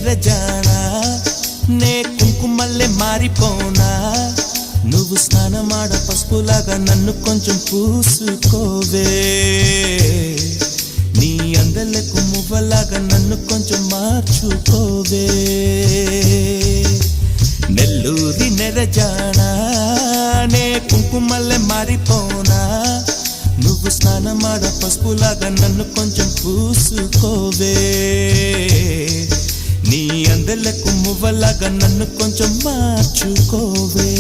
నెరజానా నే కుంకుమల్లే మారిపోనా నువ్వు స్నానమాడ పసుపులాగా నన్ను కొంచెం పూసుకోవే నీ అందలకు మువ్వలాగా నన్ను కొంచెం మార్చుకోవే నెల్లూరి నెరజానా నే కుంకుమల్లే మారిపోనా నువ్వు స్నానమాడ పసుపులాగా నన్ను కొంచెం పూసుకోవే నీ అందలకు మువ్వలాగా నన్ను కొంచెం మార్చుకోవే